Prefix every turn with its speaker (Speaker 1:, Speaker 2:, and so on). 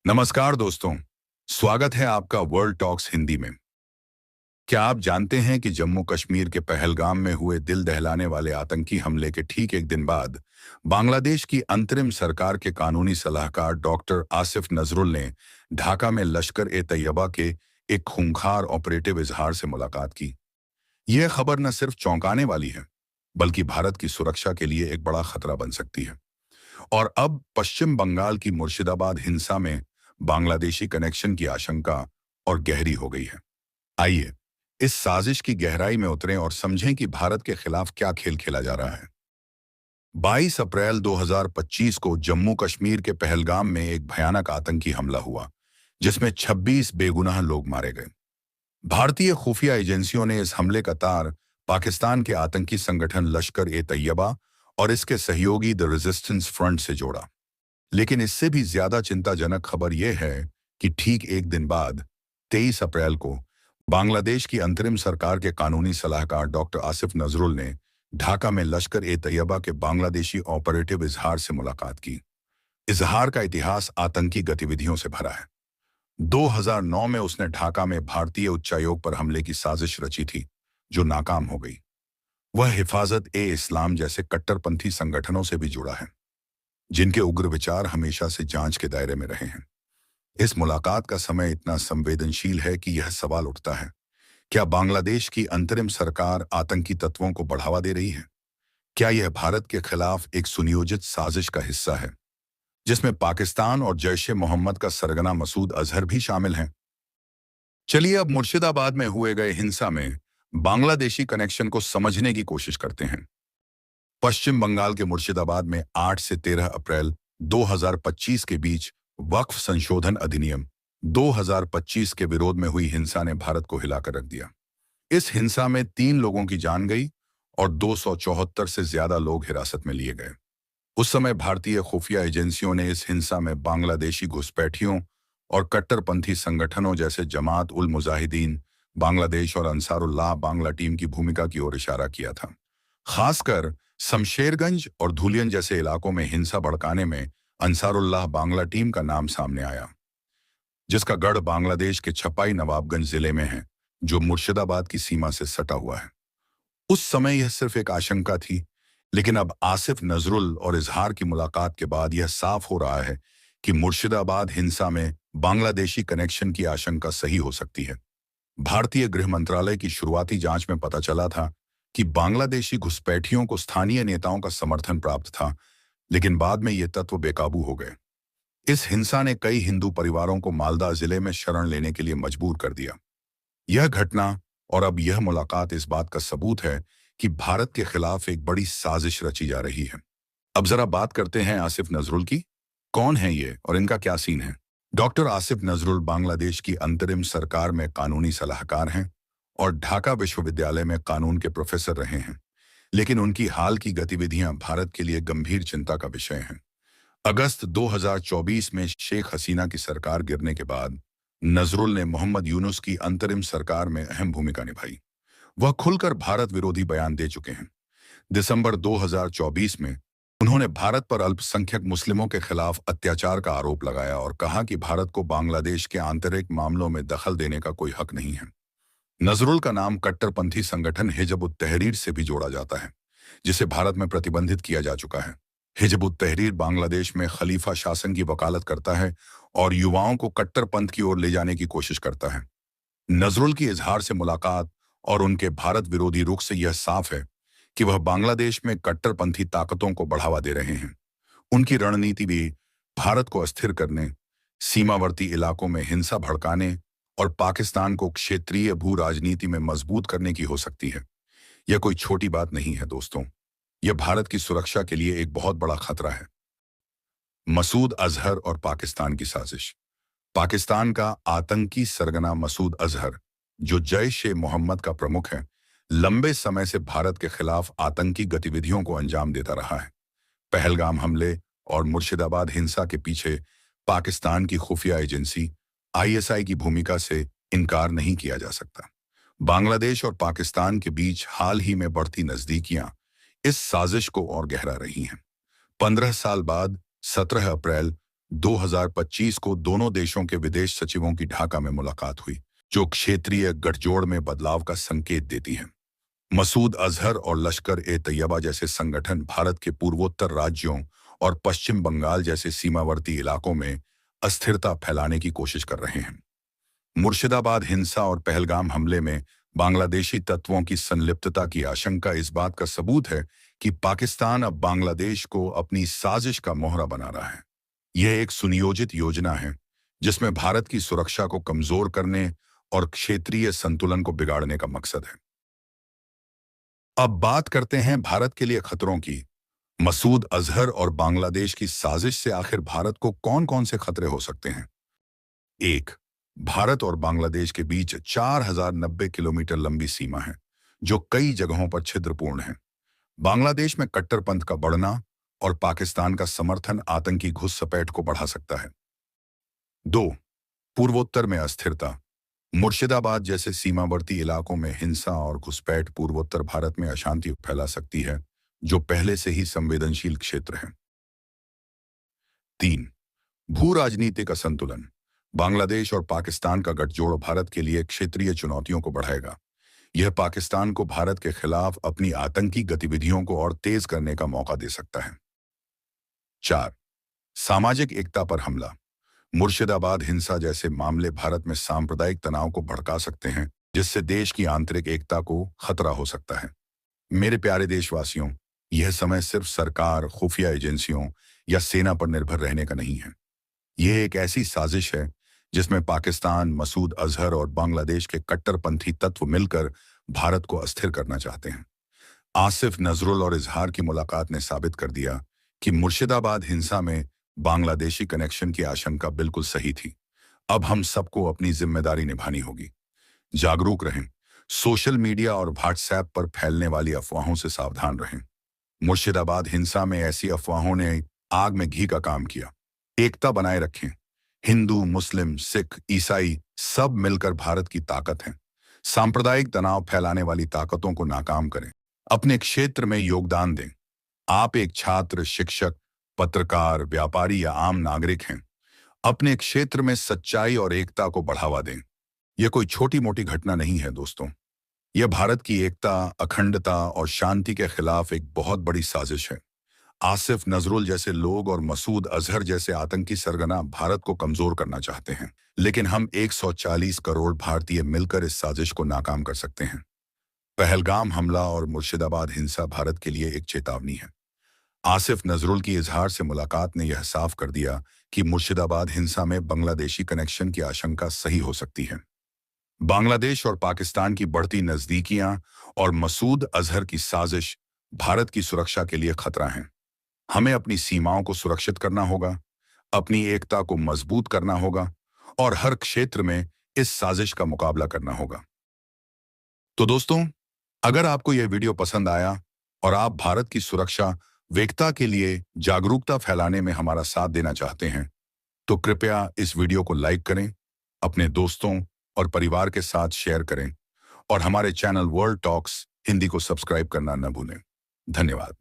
Speaker 1: नमस्कार दोस्तों, स्वागत है आपका वर्ल्ड टॉक्स हिंदी में। क्या आप जानते हैं कि जम्मू कश्मीर के पहलगाम में हुए दिल दहलाने वाले आतंकी हमले के ठीक एक दिन बाद बांग्लादेश की अंतरिम सरकार के कानूनी सलाहकार डॉक्टर आसिफ नजरुल ने ढाका में लश्कर-ए-तैयबा के एक खूंखार ऑपरेटिव इजहार से मुलाकात की। यह खबर न सिर्फ चौंकाने वाली है, बल्कि भारत की सुरक्षा के लिए एक बड़ा खतरा बन सकती है। और अब पश्चिम बंगाल की मुर्शिदाबाद हिंसा में बांग्लादेशी कनेक्शन की आशंका और गहरी हो गई है। आइए इस साजिश की गहराई में उतरें और समझें कि भारत के खिलाफ क्या खेल खेला जा रहा है। 22 अप्रैल 2025 को जम्मू कश्मीर के पहलगाम में एक भयानक आतंकी हमला हुआ, जिसमें 26 बेगुनाह लोग मारे गए। भारतीय खुफिया एजेंसियों ने इस हमले का तार पाकिस्तान के आतंकी संगठन लश्कर-ए-तैयबा और इसके सहयोगी द रेजिस्टेंस फ्रंट से जोड़ा। लेकिन इससे भी ज्यादा चिंताजनक खबर यह है कि ठीक एक दिन बाद 23 अप्रैल को बांग्लादेश की अंतरिम सरकार के कानूनी सलाहकार डॉक्टर आसिफ नजरुल ने ढाका में लश्कर-ए-तैयबा के बांग्लादेशी ऑपरेटिव इजहार से मुलाकात की। इजहार का इतिहास आतंकी गतिविधियों से भरा है। 2009 में उसने ढाका में भारतीय उच्चायोग पर हमले की साजिश रची थी, जो नाकाम हो गई। वह हिफाजत-ए-इस्लाम जैसे कट्टरपंथी संगठनों से भी जुड़ा है, जिनके उग्र विचार हमेशा से जांच के दायरे में रहे हैं। इस मुलाकात का समय इतना संवेदनशील है कि यह सवाल उठता है, क्या बांग्लादेश की अंतरिम सरकार आतंकी तत्वों को बढ़ावा दे रही है? क्या यह भारत के खिलाफ एक सुनियोजित साजिश का हिस्सा है, जिसमें पाकिस्तान और जैश-ए-मोहम्मद का सरगना मसूद अजहर भी शामिल हैं? चलिए अब मुर्शिदाबाद में हुए गए हिंसा में बांग्लादेशी कनेक्शन को समझने की कोशिश करते हैं। पश्चिम बंगाल के मुर्शिदाबाद में 8 से 13 अप्रैल 2025 के बीच वक्फ संशोधन अधिनियम 2025 के विरोध में हुई हिंसा ने भारत को हिलाकर रख दिया। इस हिंसा में 3 लोगों की जान गई और 274 से ज्यादा लोग हिरासत में लिए गए। उस समय भारतीय खुफिया एजेंसियों ने इस हिंसा में बांग्लादेशी घुसपैठियों और कट्टरपंथी संगठनों जैसे जमात उल मुजाहिदीन बांग्लादेश और अंसारुल्लाह बांग्ला टीम की भूमिका की ओर इशारा किया था। खासकर शमशेरगंज और धुलियन जैसे इलाकों में हिंसा भड़काने में अंसारुल्लाह बांग्ला टीम का नाम सामने आया, जिसका गढ़ बांग्लादेश के छपाई नवाबगंज जिले में है, जो मुर्शिदाबाद की सीमा से सटा हुआ है। उस समय यह सिर्फ एक आशंका थी, लेकिन अब आसिफ नजरुल और इजहार की मुलाकात के बाद यह साफ हो रहा है कि मुर्शिदाबाद हिंसा में बांग्लादेशी कनेक्शन की आशंका सही हो सकती है। भारतीय गृह मंत्रालय की शुरुआती जांच में पता चला था कि बांग्लादेशी घुसपैठियों को स्थानीय नेताओं का समर्थन प्राप्त था, लेकिन बाद में ये तत्व बेकाबू हो गए। इस हिंसा ने कई हिंदू परिवारों को मालदा जिले में शरण लेने के लिए मजबूर कर दिया। यह घटना और अब यह मुलाकात इस बात का सबूत है कि भारत के खिलाफ एक बड़ी साजिश रची जा रही है। अब जरा बात करते हैं आसिफ नजरुल की। कौन है ये और इनका क्या सीन है? डॉक्टर आसिफ नजरुल बांग्लादेश की अंतरिम सरकार में कानूनी सलाहकार हैं और ढाका विश्वविद्यालय में कानून के प्रोफेसर रहे हैं, लेकिन उनकी हाल की गतिविधियां भारत के लिए गंभीर चिंता का विषय हैं। अगस्त 2024 में शेख हसीना की सरकार गिरने के बाद नजरुल ने मोहम्मद यूनुस की अंतरिम सरकार में अहम भूमिका निभाई। वह खुलकर भारत विरोधी बयान दे चुके हैं। दिसंबर 2024 में उन्होंने भारत पर अल्पसंख्यक मुस्लिमों के खिलाफ अत्याचार का आरोप लगाया और कहा कि भारत को बांग्लादेश के आंतरिक मामलों में दखल देने का कोई हक नहीं है। नजरुल का नाम कट्टरपंथी संगठन हिजब-उत-तहरीर से भी जोड़ा जाता है, जिसे भारत में प्रतिबंधित किया जा चुका है। हिजब-उत-तहरीर बांग्लादेश में खलीफा शासन की वकालत करता है और युवाओं को कट्टरपंथ की ओर ले जाने की कोशिश करता है। नजरुल की इजहार से मुलाकात और उनके भारत विरोधी रुख से यह साफ है कि वह बांग्लादेश में कट्टरपंथी ताकतों को बढ़ावा दे रहे हैं। उनकी रणनीति भी भारत को अस्थिर करने, सीमावर्ती इलाकों में हिंसा भड़काने और पाकिस्तान को क्षेत्रीय भू राजनीति में मजबूत करने की हो सकती है। यह कोई छोटी बात नहीं है दोस्तों, यह भारत की सुरक्षा के लिए एक बहुत बड़ा खतरा है। मसूद अजहर और पाकिस्तान की साजिश। पाकिस्तान का आतंकी सरगना मसूद अजहर, जो जैश-ए-मोहम्मद का प्रमुख है, लंबे समय से भारत के खिलाफ आतंकी गतिविधियों को अंजाम देता रहा है। पहलगाम हमले और मुर्शिदाबाद हिंसा के पीछे पाकिस्तान की खुफिया एजेंसी आईएसआई की भूमिका से इनकार नहीं किया जा सकता। बांग्लादेश और पाकिस्तान के बीच हाल ही में बढ़ती नजदीकियां इस साजिश को और गहरा रही हैं। 15 साल बाद 17 अप्रैल 2025 को दोनों देशों के विदेश सचिवों की ढाका में मुलाकात हुई, जो क्षेत्रीय गठजोड़ में बदलाव का संकेत देती है। मसूद अजहर और लश्कर ए तैयबा जैसे संगठन भारत के पूर्वोत्तर राज्यों और पश्चिम बंगाल जैसे सीमावर्ती इलाकों में अस्थिरता फैलाने की कोशिश कर रहे हैं। मुर्शिदाबाद हिंसा और पहलगाम हमले में बांग्लादेशी तत्वों की संलिप्तता की आशंका इस बात का सबूत है कि पाकिस्तान अब बांग्लादेश को अपनी साजिश का मोहरा बना रहा है। यह एक सुनियोजित योजना है जिसमें भारत की सुरक्षा को कमजोर करने और क्षेत्रीय संतुलन को बिगाड़ने का मकसद है। अब बात करते हैं भारत के लिए खतरों की। मसूद अजहर और बांग्लादेश की साजिश से आखिर भारत को कौन कौन से खतरे हो सकते हैं? एक, भारत और बांग्लादेश के बीच 4090 किलोमीटर लंबी सीमा है, जो कई जगहों पर छिद्रपूर्ण है। बांग्लादेश में कट्टरपंथ का बढ़ना और पाकिस्तान का समर्थन आतंकी घुसपैठ को बढ़ा सकता है। दो, पूर्वोत्तर में अस्थिरता। मुर्शिदाबाद जैसे सीमावर्ती इलाकों में हिंसा और घुसपैठ पूर्वोत्तर भारत में अशांति फैला सकती है, जो पहले से ही संवेदनशील क्षेत्र है। तीन, भू राजनीतिक असंतुलन। बांग्लादेश और पाकिस्तान का गठजोड़ भारत के लिए क्षेत्रीय चुनौतियों को बढ़ाएगा। यह पाकिस्तान को भारत के खिलाफ अपनी आतंकी गतिविधियों को और तेज करने का मौका दे सकता है। चार, सामाजिक एकता पर हमला। मुर्शिदाबाद हिंसा जैसे मामले भारत में सांप्रदायिक तनाव को भड़का सकते हैं, जिससे देश की आंतरिक एकता को खतरा हो सकता है। मेरे प्यारे देशवासियों, यह समय सिर्फ सरकार, खुफिया एजेंसियों या सेना पर निर्भर रहने का नहीं है। यह एक ऐसी साजिश है जिसमें पाकिस्तान, मसूद अजहर और बांग्लादेश के कट्टरपंथी तत्व मिलकर भारत को अस्थिर करना चाहते हैं। आसिफ नजरुल और इजहार की मुलाकात ने साबित कर दिया कि मुर्शिदाबाद हिंसा में बांग्लादेशी कनेक्शन की आशंका बिल्कुल सही थी। अब हम सबको अपनी जिम्मेदारी निभानी होगी। जागरूक रहें, सोशल मीडिया और व्हाट्सएप पर फैलने वाली अफवाहों से सावधान रहें। मुर्शिदाबाद हिंसा में ऐसी अफवाहों ने आग में घी का काम किया। एकता बनाए रखें। हिंदू, मुस्लिम, सिख, ईसाई सब मिलकर भारत की ताकत हैं। सांप्रदायिक तनाव फैलाने वाली ताकतों को नाकाम करें। अपने क्षेत्र में योगदान दें। आप एक छात्र, शिक्षक, पत्रकार, व्यापारी या आम नागरिक हैं। अपने क्षेत्र में सच्चाई और एकता को बढ़ावा दें। यह कोई छोटी मोटी घटना नहीं है दोस्तों। यह भारत की एकता, अखंडता और शांति के खिलाफ एक बहुत बड़ी साजिश है। आसिफ नजरुल जैसे लोग और मसूद अजहर जैसे आतंकी सरगना भारत को कमजोर करना चाहते हैं, लेकिन हम 140 करोड़ भारतीय मिलकर इस साजिश को नाकाम कर सकते हैं। पहलगाम हमला और मुर्शिदाबाद हिंसा भारत के लिए एक चेतावनी है। आसिफ नजरुल की इजहार से मुलाकात ने यह साफ कर दिया कि मुर्शिदाबाद हिंसा में बांग्लादेशी कनेक्शन की आशंका सही हो सकती है। बांग्लादेश और पाकिस्तान की बढ़ती नजदीकियां और मसूद अजहर की साजिश भारत की सुरक्षा के लिए खतरा हैं। हमें अपनी सीमाओं को सुरक्षित करना होगा, अपनी एकता को मजबूत करना होगा और हर क्षेत्र में इस साजिश का मुकाबला करना होगा। तो दोस्तों, अगर आपको यह वीडियो पसंद आया और आप भारत की सुरक्षा व एकता के लिए जागरूकता फैलाने में हमारा साथ देना चाहते हैं, तो कृपया इस वीडियो को लाइक करें, अपने दोस्तों और परिवार के साथ शेयर करें और हमारे चैनल वर्ल्ड टॉक्स हिंदी को सब्सक्राइब करना न भूलें। धन्यवाद।